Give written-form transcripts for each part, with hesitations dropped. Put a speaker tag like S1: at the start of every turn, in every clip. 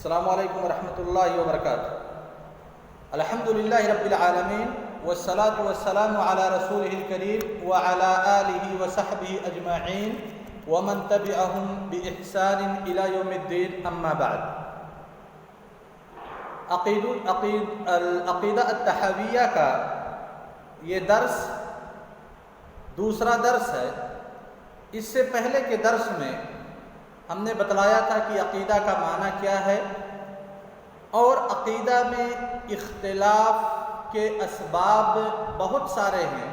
S1: السلام علیکم ورحمۃ اللہ وبرکاتہ۔ الحمدللہ رب العالمین والصلاة والسلام علی رسولہ الکریم وعلی آلہ وصحبہ اجمعین ومن تبعہم بإحسان الی یوم الدین، اما بعد۔ العقیدہ الطحاویہ کا یہ درس دوسرا درس ہے۔ اس سے پہلے کے درس میں ہم نے بتلایا تھا کہ عقیدہ کا معنی کیا ہے اور عقیدہ میں اختلاف کے اسباب بہت سارے ہیں۔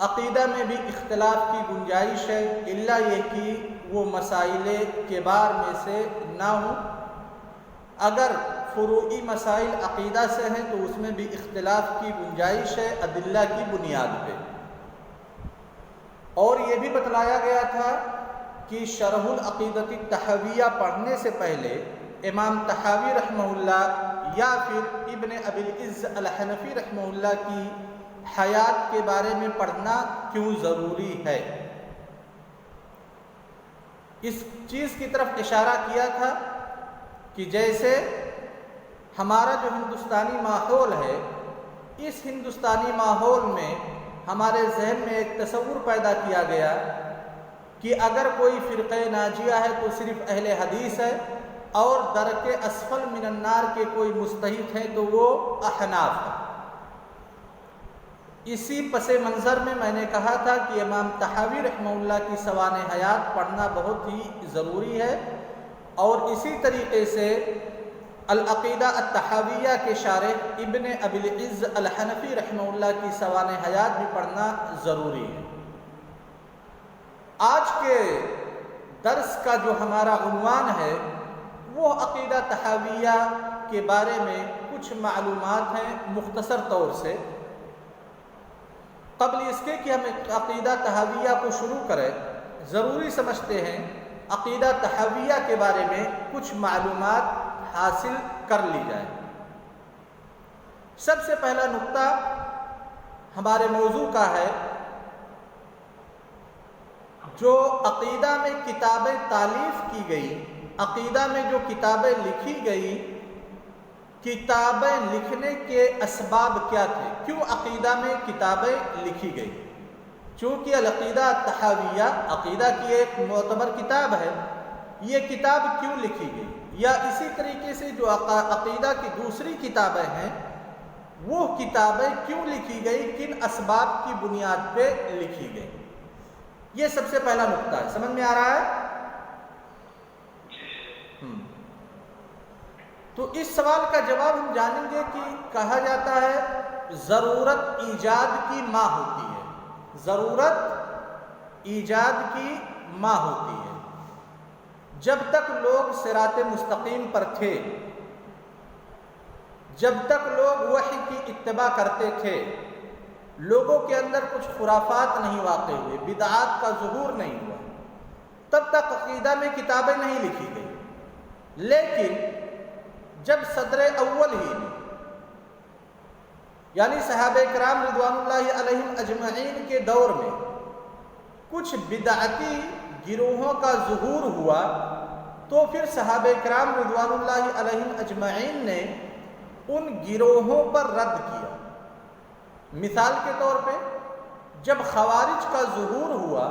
S1: عقیدہ میں بھی اختلاف کی گنجائش ہے، الا یہ کہ وہ مسائل کبار میں سے نہ ہوں۔ اگر فروعی مسائل عقیدہ سے ہیں تو اس میں بھی اختلاف کی گنجائش ہے ادلہ کی بنیاد پہ۔ اور یہ بھی بتلایا گیا تھا کہ شرح العقیدۃ الطحاویہ پڑھنے سے پہلے امام طحاوی رحمہ اللہ یا پھر ابن ابی العز الحنفی رحمہ اللہ کی حیات کے بارے میں پڑھنا کیوں ضروری ہے۔ اس چیز کی طرف اشارہ کیا تھا کہ جیسے ہمارا جو ہندوستانی ماحول ہے، اس ہندوستانی ماحول میں ہمارے ذہن میں ایک تصور پیدا کیا گیا کہ اگر کوئی فرقہ ناجیہ ہے تو صرف اہل حدیث ہے، اور درک اسفل من النار کے کوئی مستحق ہیں تو وہ احناف ہے۔ اسی پس منظر میں نے کہا تھا کہ امام طحاوی رحمہ اللہ کی سوانح حیات پڑھنا بہت ہی ضروری ہے، اور اسی طریقے سے العقیدہ الطحاویہ کے شارح ابن ابی العز الحنفی رحمہ اللہ کی سوانح حیات بھی پڑھنا ضروری ہے۔ آج کے درس کا جو ہمارا عنوان ہے وہ عقیدہ طحاویہ کے بارے میں کچھ معلومات ہیں مختصر طور سے۔ قبل اس کے کہ ہم عقیدہ طحاویہ کو شروع کریں، ضروری سمجھتے ہیں عقیدہ طحاویہ کے بارے میں کچھ معلومات حاصل کر لی جائے۔ سب سے پہلا نقطہ ہمارے موضوع کا ہے، جو عقیدہ میں کتابیں تالیف کی گئی، عقیدہ میں جو کتابیں لکھی گئی، کتابیں لکھنے کے اسباب کیا تھے، کیوں عقیدہ میں کتابیں لکھی گئی؟ چونکہ العقیدہ الطحاویہ عقیدہ کی ایک معتبر کتاب ہے، یہ کتاب کیوں لکھی گئی؟ یا اسی طریقے سے جو عقیدہ کی دوسری کتابیں ہیں وہ کتابیں کیوں لکھی گئی، کن اسباب کی بنیاد پہ لکھی گئی؟ یہ سب سے پہلا نقطہ ہے۔ سمجھ میں آ رہا ہے؟ تو اس سوال کا جواب ہم جانیں گے کہ کہا جاتا ہے ضرورت ایجاد کی ماں ہوتی ہے، ضرورت ایجاد کی ماں ہوتی ہے۔ جب تک لوگ صراط مستقیم پر تھے، جب تک لوگ وحی کی اتباع کرتے تھے، لوگوں کے اندر کچھ خرافات نہیں واقع ہوئے، بدعات کا ظہور نہیں ہوا، تب تک عقیدہ میں کتابیں نہیں لکھی گئی۔ لیکن جب صدر اول ہی نے، یعنی صحابہ کرام رضوان اللہ علیہم اجمعین کے دور میں کچھ بدعتی گروہوں کا ظہور ہوا، تو پھر صحابہ کرام رضوان اللہ علیہم اجمعین نے ان گروہوں پر رد کیا۔ مثال کے طور پہ جب خوارج کا ظہور ہوا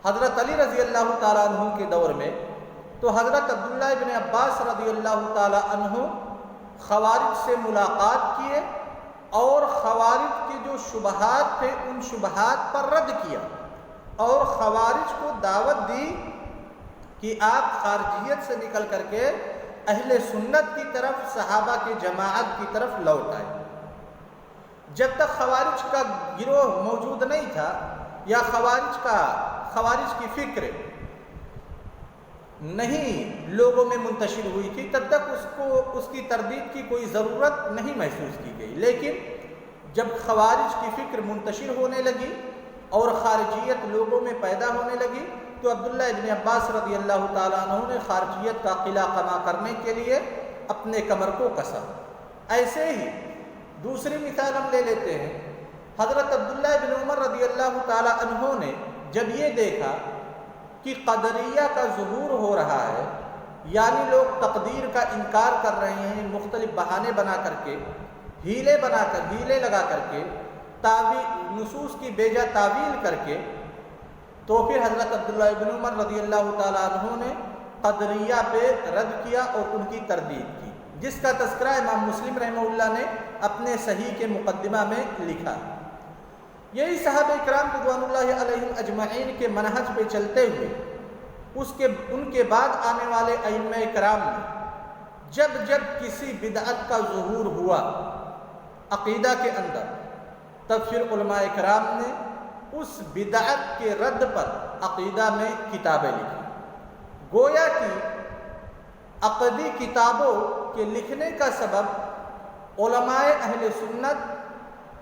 S1: حضرت علی رضی اللہ تعالیٰ عنہ کے دور میں، تو حضرت عبداللہ ابن عباس رضی اللہ تعالیٰ عنہ خوارج سے ملاقات کیے اور خوارج کے جو شبہات تھے ان شبہات پر رد کیا، اور خوارج کو دعوت دی کہ آپ خارجیت سے نکل کر کے اہل سنت کی طرف، صحابہ کی جماعت کی طرف لوٹ آئے۔ جب تک خوارج کا گروہ موجود نہیں تھا یا خوارج کی فکر نہیں لوگوں میں منتشر ہوئی تھی، تب تک اس کی تردید کی کوئی ضرورت نہیں محسوس کی گئی۔ لیکن جب خوارج کی فکر منتشر ہونے لگی اور خارجیت لوگوں میں پیدا ہونے لگی، تو عبداللہ ابن عباس رضی اللہ تعالیٰ عنہ نے خارجیت کا قلعہ قمع کرنے کے لیے اپنے کمر کو کسا۔ ایسے ہی دوسری مثال ہم لے لیتے ہیں، حضرت عبداللہ ابن عمر رضی اللہ تعالیٰ عنہ نے جب یہ دیکھا کہ قدریہ کا ظہور ہو رہا ہے، یعنی لوگ تقدیر کا انکار کر رہے ہیں مختلف بہانے بنا کر کے، ہیلے لگا کر کے، نصوص کی بیجا تعویل کر کے، تو پھر حضرت عبداللہ ابن عمر رضی اللہ تعالیٰ عنہ نے قدریہ پہ رد کیا اور ان کی تردید کی، جس کا تذکرہ امام مسلم رحمہ اللہ نے اپنے صحیح کے مقدمہ میں لکھا۔ یہی صحابہ کرام رضوان اللہ علیہم اجمعین کے منہج پہ چلتے ہوئے ان کے بعد آنے والے ائمہ کرام نے جب کسی بدعت کا ظہور ہوا عقیدہ کے اندر، تب پھر علماء کرام نے اس بدعت کے رد پر عقیدہ میں کتابیں لکھی۔ گویا کہ عقدی کتابوں کے لکھنے کا سبب علماء اہل سنت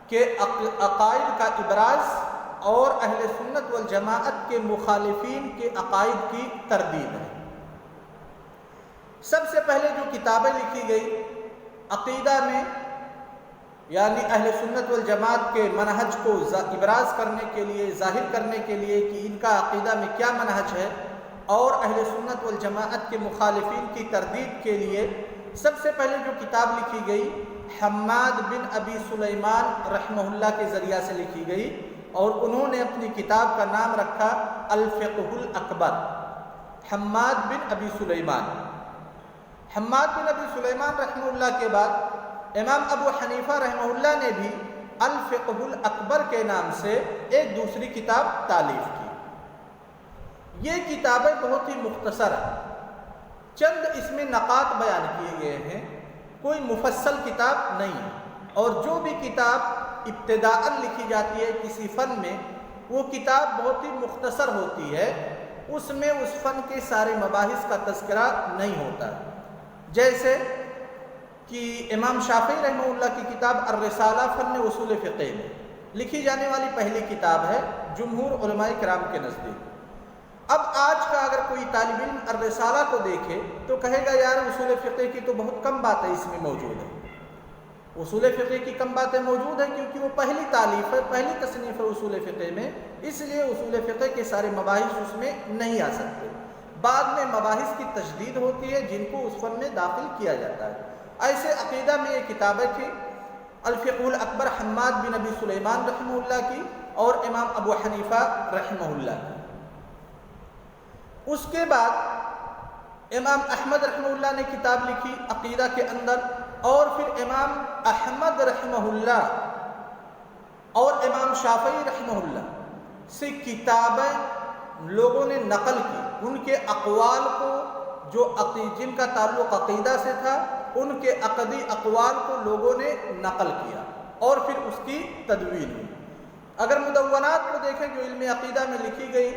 S1: کے عقائد کا ابراز اور اہل سنت والجماعت کے مخالفین کے عقائد کی تردید ہے۔ سب سے پہلے جو کتابیں لکھی گئی عقیدہ میں، یعنی اہل سنت والجماعت کے منہج کو ابراز کرنے کے لیے، ظاہر کرنے کے لیے کہ ان کا عقیدہ میں کیا منہج ہے، اور اہل سنت والجماعت کے مخالفین کی تردید کے لیے سب سے پہلے جو کتاب لکھی گئی حماد بن ابی سلیمان رحمہ اللہ کے ذریعہ سے لکھی گئی، اور انہوں نے اپنی کتاب کا نام رکھا الفقہ الاکبر۔ حماد بن ابی سلیمان رحمہ اللہ کے بعد امام ابو حنیفہ رحمہ اللہ نے بھی الفقہ الاکبر کے نام سے ایک دوسری کتاب تالیف کی۔ یہ کتابیں بہت ہی مختصر ہیں، چند اس میں نقاط بیان کیے گئے ہیں، کوئی مفصل کتاب نہیں ہے، اور جو بھی کتاب ابتداءً لکھی جاتی ہے کسی فن میں، وہ کتاب بہت ہی مختصر ہوتی ہے، اس میں اس فن کے سارے مباحث کا تذکرہ نہیں ہوتا۔ جیسے کہ امام شافعی رحمہ اللہ کی کتاب الرسالہ فن اصول فقہ میں لکھی جانے والی پہلی کتاب ہے جمہور علماء کرام کے نزدیک۔ اب آج کا اگر کوئی طالب علم الرسالہ کو دیکھے تو کہے گا یار اصول فقہ کی تو بہت کم باتیں اس میں موجود ہیں۔ اصول فقہ کی کم باتیں موجود ہیں کیونکہ وہ پہلی تالیف ہے، پہلی تصنیف ہے اصول فقہ میں، اس لیے اصول فقہ کے سارے مباحث اس میں نہیں آ سکتے۔ بعد میں مباحث کی تجدید ہوتی ہے جن کو اس فن میں داخل کیا جاتا ہے۔ ایسے عقیدہ میں یہ کتابیں تھی الفقہ الاکبر حماد بن ابی سلیمان رحمہ اللہ کی اور امام ابو حنیفہ رحمہ اللہ کی۔ اس کے بعد امام احمد رحمہ اللہ نے کتاب لکھی عقیدہ کے اندر، اور پھر امام احمد رحمہ اللہ اور امام شافعی رحمہ اللہ سے کتابیں لوگوں نے نقل کی، ان کے اقوال کو جن کا تعلق عقیدہ سے تھا، ان کے عقدی اقوال کو لوگوں نے نقل کیا اور پھر اس کی تدوین ہوئی۔ اگر مدونات کو دیکھیں جو علم عقیدہ میں لکھی گئی،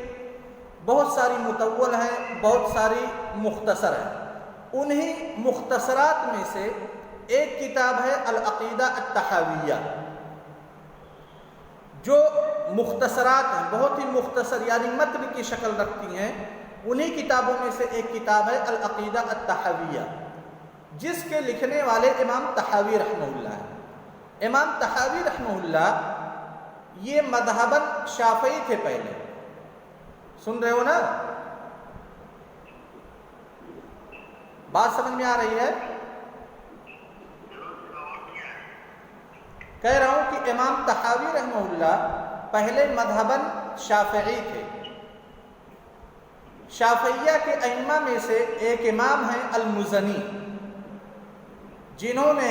S1: بہت ساری مطول ہیں، بہت ساری مختصر ہیں۔ انہی مختصرات میں سے ایک کتاب ہے العقیدہ الطحاویہ، جو مختصرات ہیں، بہت ہی مختصر یعنی متن کی شکل رکھتی ہیں۔ انہی کتابوں میں سے ایک کتاب ہے العقیدہ الطحاویہ، جس کے لکھنے والے امام طحاوی رحمہ اللہ ہیں۔ امام طحاوی رحمہ اللہ یہ مذہباً شافعی تھے پہلے، سن رہے ہو نا؟ بات سمجھ میں آ رہی ہے؟ کہہ رہا ہوں کہ امام طحاوی رحمہ اللہ پہلے مذہباً شافعی تھے۔ شافعیہ کے ائمہ میں سے ایک امام ہیں المزنی، جنہوں نے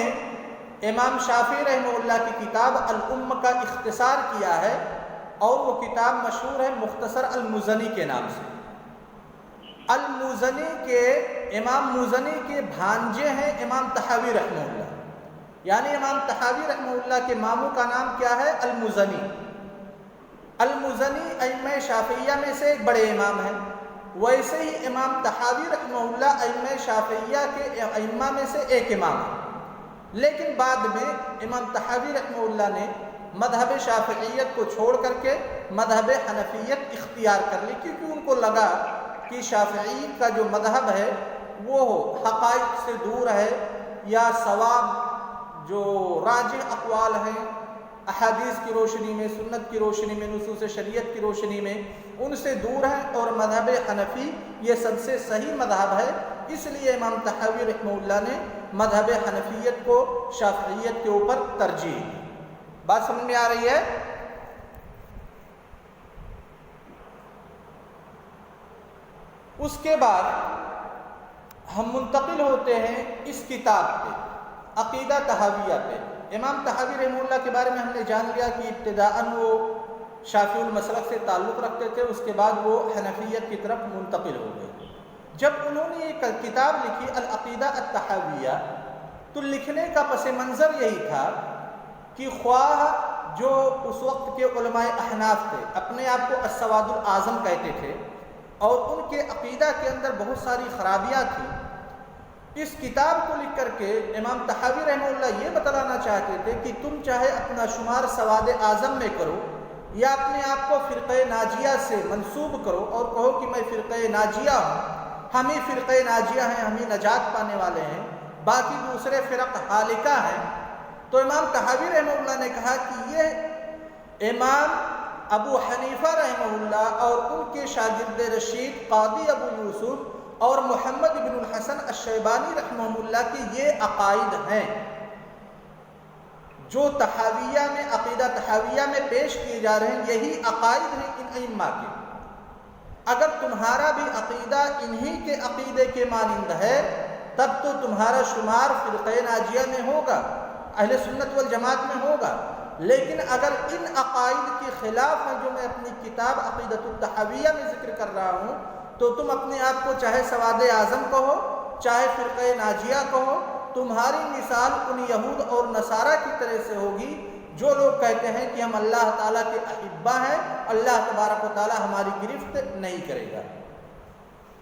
S1: امام شافعی رحمہ اللہ کی کتاب الام کا اختصار کیا ہے، اور وہ کتاب مشہور ہے مختصر المزنی کے نام سے۔ المزنی کے امام مزنی کے بھانجے ہیں امام طحاوی رحمہ اللہ، یعنی امام طحاوی رحمہ اللہ کے ماموں کا نام کیا ہے؟ المزنی۔ المزنی ائمہ شافعیہ میں سے ایک بڑے امام ہیں، ویسے ہی امام طحاوی رحمہ اللہ ائمہ شافعیہ کے ائمہ میں سے ایک امام ہے۔ لیکن بعد میں امام طحاوی رحمہ اللہ نے مذہب شافعیت کو چھوڑ کر کے مذہب حنفیت اختیار کر لی، کیونکہ ان کو لگا کہ شافعی کا جو مذہب ہے وہ حقائق سے دور ہے، یا صواب جو راجح اقوال ہیں احادیث کی روشنی میں، سنت کی روشنی میں، نصوص شریعت کی روشنی میں ان سے دور ہے، اور مذہب حنفی یہ سب سے صحیح مذہب ہے، اس لیے امام طحاوی رحمہ اللہ نے مذہب حنفیت کو شافعیت کے اوپر ترجیح دی۔ بات سمجھ میں آ رہی ہے؟ اس کے بعد ہم منتقل ہوتے ہیں اس کتاب پہ، عقیدہ طحاویہ پہ۔ امام طحاوی رحمہ اللہ کے بارے میں ہم نے جان لیا کہ ابتداءً وہ شافعی المسلک سے تعلق رکھتے تھے، اس کے بعد وہ حنفیت کی طرف منتقل ہو گئے۔ جب انہوں نے ایک کتاب لکھی العقیدہ الطحاویہ، تو لکھنے کا پس منظر یہی تھا کہ خواہ جو اس وقت کے علماء احناف تھے، اپنے آپ کو السواد الاعظم کہتے تھے، اور ان کے عقیدہ کے اندر بہت ساری خرابیاں تھیں، اس کتاب کو لکھ کر کے امام طحاوی رحمہ اللہ یہ بتلانا چاہتے تھے کہ تم چاہے اپنا شمار سواد اعظم میں کرو یا اپنے آپ کو فرقہ ناجیہ سے منسوب کرو اور کہو کہ میں فرقہ ناجیہ ہوں، ہم ہی فرقہ ناجیہ ہیں، ہم ہی نجات پانے والے ہیں، باقی دوسرے فرق ہالکہ ہیں۔ تو امام طحاوی رحمہ اللہ نے کہا کہ یہ امام ابو حنیفہ رحمہ اللہ اور ان کے شاگرد رشید قاضی ابو یوسف اور محمد بن الحسن الشیبانی رحمہ اللہ کے یہ عقائد ہیں جو طحاویہ میں، عقیدہ طحاویہ میں پیش کیے جا رہے ہیں، یہی عقائد ہیں ان ائمہ کے۔ اگر تمہارا بھی عقیدہ انہی کے عقیدے کے مانند ہے تب تو تمہارا شمار فرقہ ناجیہ میں ہوگا، اہل سنت والجماعت میں ہوگا۔ لیکن اگر ان عقائد کے خلاف ہیں جو میں اپنی کتاب عقیدۃ الطحاویہ میں ذکر کر رہا ہوں، تو تم اپنے آپ کو چاہے سواد اعظم کہو چاہے فرقہ ناجیہ کہو، تمہاری مثال ان یہود اور نصارہ کی طرح سے ہوگی جو لوگ کہتے ہیں کہ ہم اللہ تعالیٰ کے احبہ ہیں، اللہ تبارک و تعالیٰ ہماری گرفت نہیں کرے گا۔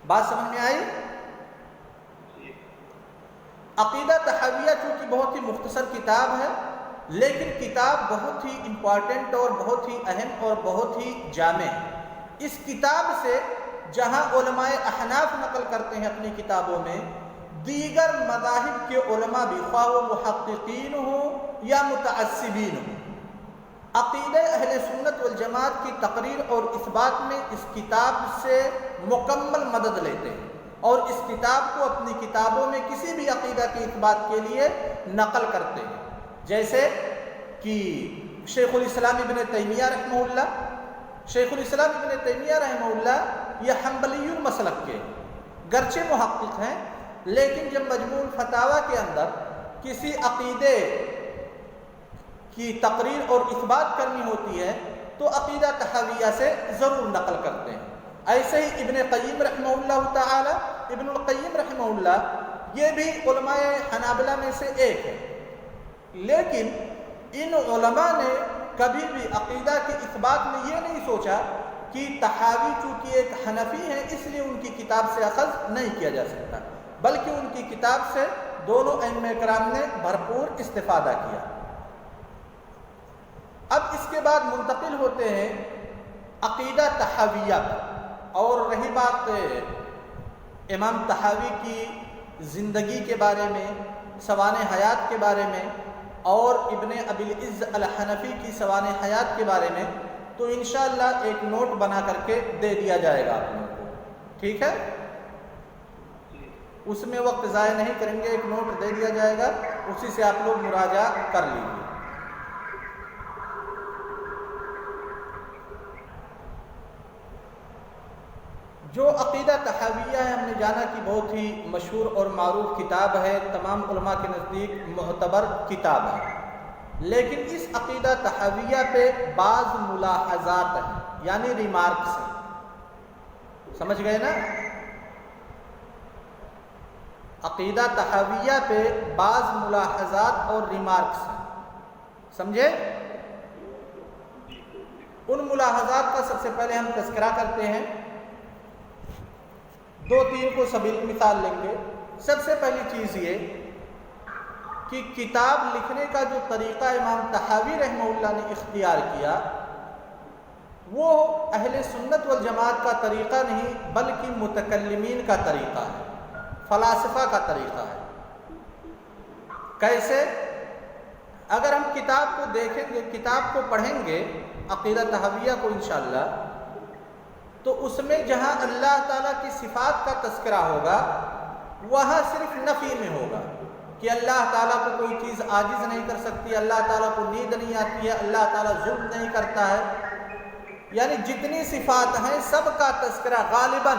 S1: بات سمجھ میں آئی؟ عقیدہ طحاویہ چونکہ بہت ہی مختصر کتاب ہے، لیکن کتاب بہت ہی امپورٹنٹ اور بہت ہی اہم اور بہت ہی جامع ہے۔ اس کتاب سے جہاں علماء احناف نقل کرتے ہیں اپنی کتابوں میں، دیگر مذاہب کے علماء بھی، خواہ وہ محققین ہوں یا متعصبین ہوں، عقیدہ اہل سنت والجماعت کی تقریر اور اثبات میں اس کتاب سے مکمل مدد لیتے ہیں اور اس کتاب کو اپنی کتابوں میں کسی بھی عقیدہ کے اثبات کے لیے نقل کرتے ہیں۔ جیسے کہ شیخ الاسلام ابن تیمیہ رحمہ اللہ، شیخ الاسلام ابن تیمیہ رحمہ اللہ یہ حنبلی المسلک کے گرچہ محقق ہیں، لیکن جب مجموع الفتاوی کے اندر کسی عقیدے کی تقریر اور اثبات کرنی ہوتی ہے تو عقیدہ طحاویہ سے ضرور نقل کرتے ہیں۔ ایسے ہی ابن قیم رحمہ اللہ تعالی، ابن القیم رحمہ اللہ یہ بھی علماء حنابلہ میں سے ایک ہے، لیکن ان علماء نے کبھی بھی عقیدہ کے اثبات میں یہ نہیں سوچا کہ طحاوی چونکہ ایک حنفی ہیں اس لیے ان کی کتاب سے اخذ نہیں کیا جا سکتا، بلکہ ان کی کتاب سے دونوں ائمہ کرام نے بھرپور استفادہ کیا۔ اب اس کے بعد منتقل ہوتے ہیں عقیدہ طحاویہ پر، اور رہی بات امام طحاوی کی زندگی کے بارے میں، سوانح حیات کے بارے میں، اور ابن ابی العز الحنفی کی سوانح حیات کے بارے میں، تو انشاءاللہ ایک نوٹ بنا کر کے دے دیا جائے گا آپ لوگوں کو، ٹھیک ہے؟ اس میں وقت ضائع نہیں کریں گے، ایک نوٹ دے دیا جائے گا، اسی سے آپ لوگ مراجعہ کر لیجیے۔ جو عقیدہ طحاویہ ہے، ہم نے جانا کہ بہت ہی مشہور اور معروف کتاب ہے، تمام علماء کے نزدیک معتبر کتاب ہے، لیکن اس عقیدہ طحاویہ پہ بعض ملاحظات ہیں، یعنی ریمارکس ہیں، سمجھ گئے نا؟ عقیدہ طحاویہ پہ بعض ملاحظات اور ریمارکس ہیں، سمجھے؟ ان ملاحظات کا سب سے پہلے ہم تذکرہ کرتے ہیں، دو تین کو سبیل مثال لیں گے۔ سب سے پہلی چیز یہ کہ کتاب لکھنے کا جو طریقہ امام طحاوی رحمہ اللہ نے اختیار کیا وہ اہل سنت والجماعت کا طریقہ نہیں بلکہ متکلمین کا طریقہ ہے، فلاسفہ کا طریقہ ہے۔ کیسے؟ اگر ہم کتاب کو دیکھیں گے، کتاب کو پڑھیں گے عقیدہ طحاویہ کو انشاءاللہ، تو اس میں جہاں اللہ تعالیٰ کی صفات کا تذکرہ ہوگا وہاں صرف نفی میں ہوگا کہ اللہ تعالیٰ کو کوئی چیز عاجز نہیں کر سکتی، اللہ تعالیٰ کو نیند نہیں آتی ہے، اللہ تعالیٰ ظلم نہیں کرتا ہے، یعنی جتنی صفات ہیں سب کا تذکرہ غالباً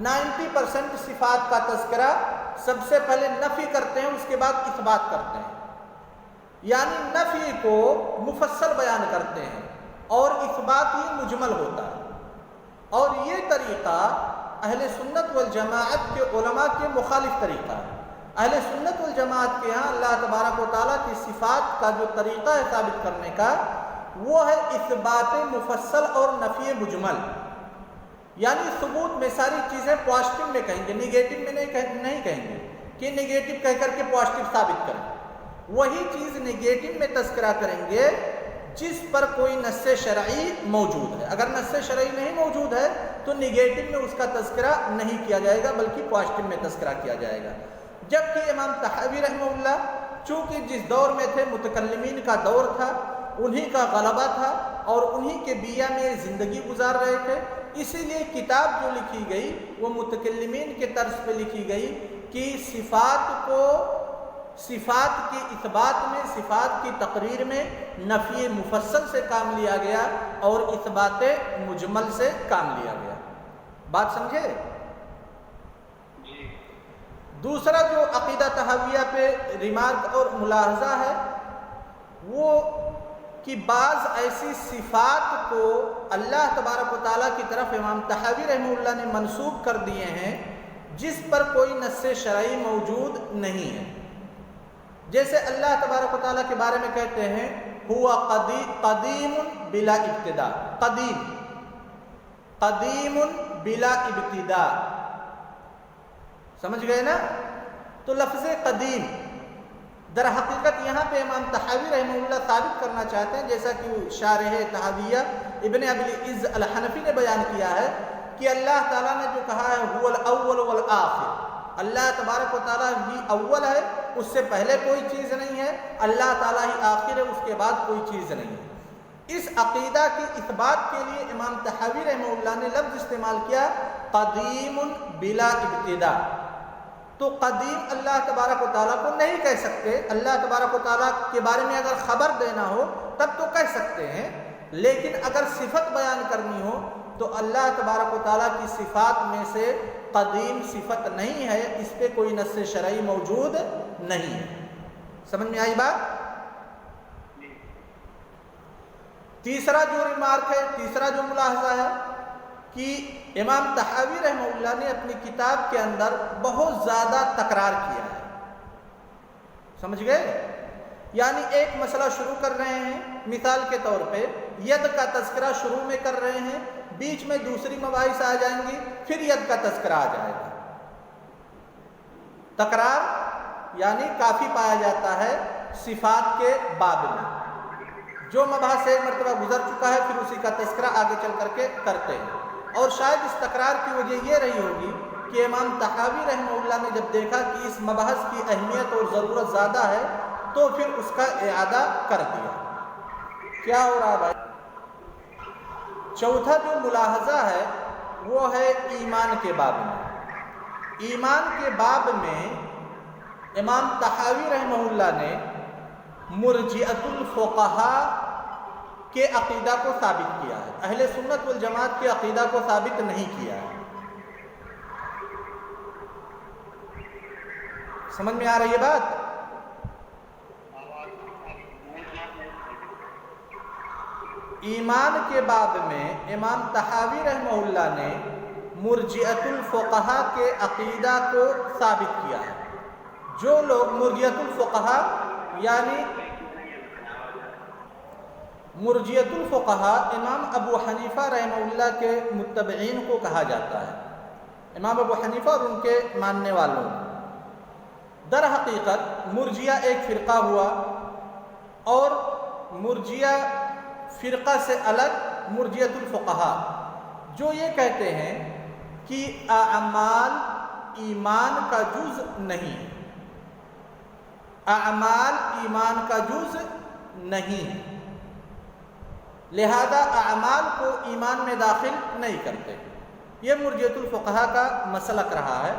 S1: 90% صفات کا تذکرہ سب سے پہلے نفی کرتے ہیں، اس کے بعد اثبات کرتے ہیں، یعنی نفی کو مفصل بیان کرتے ہیں اور اثبات ہی مجمل ہوتا ہے۔ اور یہ طریقہ اہل سنت والجماعت کے علماء کے مخالف طریقہ ہے۔ اہل سنت والجماعت کے ہاں اللہ تبارک و تعالیٰ کی صفات کا جو طریقہ ہے ثابت کرنے کا، وہ ہے اثبات مفصل اور نفی مجمل، یعنی ثبوت میں ساری چیزیں پازیٹو میں کہیں گے، نگیٹو میں نہیں کہیں گے کہ نگیٹو کہہ کر کے پازیٹو ثابت کریں، وہی چیز نگیٹو میں تذکرہ کریں گے جس پر کوئی نص شرعی موجود ہے۔ اگر نص شرعی نہیں موجود ہے تو نگیٹو میں اس کا تذکرہ نہیں کیا جائے گا بلکہ پازیٹو میں تذکرہ کیا جائے گا۔ جبکہ امام طحاوی رحمہ اللہ چونکہ جس دور میں تھے متکلمین کا دور تھا، انہی کا غلبہ تھا اور انہی کے بیہ میں زندگی گزار رہے تھے، اسی لیے کتاب جو لکھی گئی وہ متکلمین کے طرز پہ لکھی گئی کہ صفات کی اثبات میں، صفات کی تقریر میں نفی مفصل سے کام لیا گیا اور اثبات مجمل سے کام لیا گیا۔ بات سمجھے؟ دوسرا جو عقیدہ طحاویہ پہ ریمارک اور ملاحظہ ہے وہ کہ بعض ایسی صفات کو اللہ تبارک و تعالیٰ کی طرف امام طحاوی رحمہ اللہ نے منسوب کر دیے ہیں جس پر کوئی نص شرعی موجود نہیں ہے۔ جیسے اللہ تبارک و تعالیٰ کے بارے میں کہتے ہیں ہوا قدیم بلا ابتدا، قدیم بلا ابتدا، سمجھ گئے نا؟ تو لفظ قدیم در حقیقت یہاں پہ امام طحاوی رحمہ اللہ ثابت کرنا چاہتے ہیں، جیسا کہ شارح طحاویہ ابن ابی العز الحنفی نے بیان کیا ہے کہ اللہ تعالیٰ نے جو کہا ہے هو الاول والآخر، اللہ تبارک و تعالیٰ ہی اول ہے، اس سے پہلے کوئی چیز نہیں ہے، اللہ تعالیٰ ہی آخر ہے، اس کے بعد کوئی چیز نہیں ہے۔ اس عقیدہ کی اثبات کے لیے امام طحاوی رحمہ اللہ نے لفظ استعمال کیا قدیم بلا ابتدا۔ تو قدیم اللہ تبارک و تعالیٰ کو نہیں کہہ سکتے، اللہ تبارک و تعالیٰ کے بارے میں اگر خبر دینا ہو تب تو کہہ سکتے ہیں، لیکن اگر صفت بیان کرنی ہو تو اللہ تبارک و تعالیٰ کی صفات میں سے قدیم صفت نہیں ہے، اس پہ کوئی نص شرعی موجود نہیں ہے۔ سمجھ میں آئی بات؟ تیسرا جو ریمارک ہے، تیسرا جو ملاحظہ ہے کہ امام طحاوی رحمہ اللہ نے اپنی کتاب کے اندر بہت زیادہ تکرار کیا ہے، سمجھ گئے؟ یعنی ایک مسئلہ شروع کر رہے ہیں، مثال کے طور پہ ید کا تذکرہ شروع میں کر رہے ہیں، بیچ میں دوسری مباحث آ جائیں گی، پھر ید کا تذکرہ آ جائے گا۔ تکرار یعنی کافی پایا جاتا ہے صفات کے باب میں، جو مباحث ایک مرتبہ گزر چکا ہے پھر اسی کا تذکرہ آگے چل کر کے کرتے ہیں۔ اور شاید اس تکرار کی وجہ یہ رہی ہوگی کہ امام طحاوی رحمہ اللہ نے جب دیکھا کہ اس مبحث کی اہمیت اور ضرورت زیادہ ہے تو پھر اس کا اعادہ کر دیا۔ کیا ہو رہا بھائی؟ چوتھا جو ملاحظہ ہے وہ ہے ایمان کے باب میں۔ ایمان کے باب میں امام طحاوی رحمہ اللہ نے مرجئۃ الفقہاء کے عقیدہ کو ثابت کیا ہے، اہل سنت والجماعت کے عقیدہ کو ثابت نہیں کیا ہے۔ سمجھ میں آ رہی ہے بات؟ ایمان کے باب میں امام طحاوی رحمہ اللہ نے مرجئۃ الفقہاء کے عقیدہ کو ثابت کیا ہے۔ جو لوگ مرجئۃ الفقہاء یعنی مرجئۃ الفقہاء امام ابو حنیفہ رحمہ اللہ کے متبعین کو کہا جاتا ہے، امام ابو حنیفہ اور ان کے ماننے والوں۔ در حقیقت مرجئہ ایک فرقہ ہوا اور مرجئہ فرقہ سے الگ مرجئۃ الفقہاء جو یہ کہتے ہیں کہ اعمال ایمان کا جز نہیں، اعمال ایمان کا جز نہیں، لہذا اعمال کو ایمان میں داخل نہیں کرتے۔ یہ مرجئۃ الفقہاء کا مسلک رہا ہے۔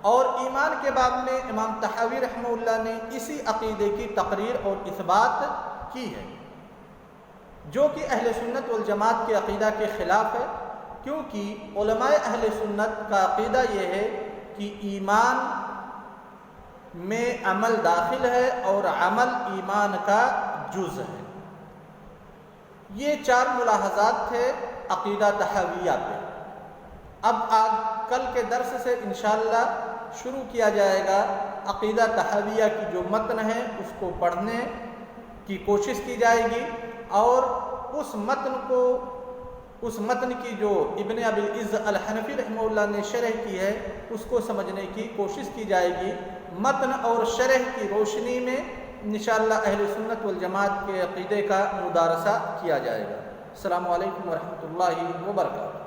S1: اور ایمان کے باب میں امام طحاوی رحمہ اللہ نے اسی عقیدے کی تقریر اور اثبات کی ہے، جو کہ اہل سنت والجماعت کے عقیدہ کے خلاف ہے، کیونکہ علماء اہل سنت کا عقیدہ یہ ہے کہ ایمان میں عمل داخل ہے اور عمل ایمان کا جز ہے۔ یہ 4 ملاحظات تھے عقیدہ طحاویہ پہ۔ اب کل کے درس سے انشاءاللہ شروع کیا جائے گا عقیدہ طحاویہ کی جو متن ہے اس کو پڑھنے کی کوشش کی جائے گی، اور اس متن کی جو ابن ابی العز الحنفی رحمہ اللہ نے شرح کی ہے اس کو سمجھنے کی کوشش کی جائے گی۔ متن اور شرح کی روشنی میں انشاءاللہ اہل سنت والجماعت کے عقیدے کا مدارسہ کیا جائے گا۔ السلام علیکم ورحمۃ اللہ وبرکاتہ۔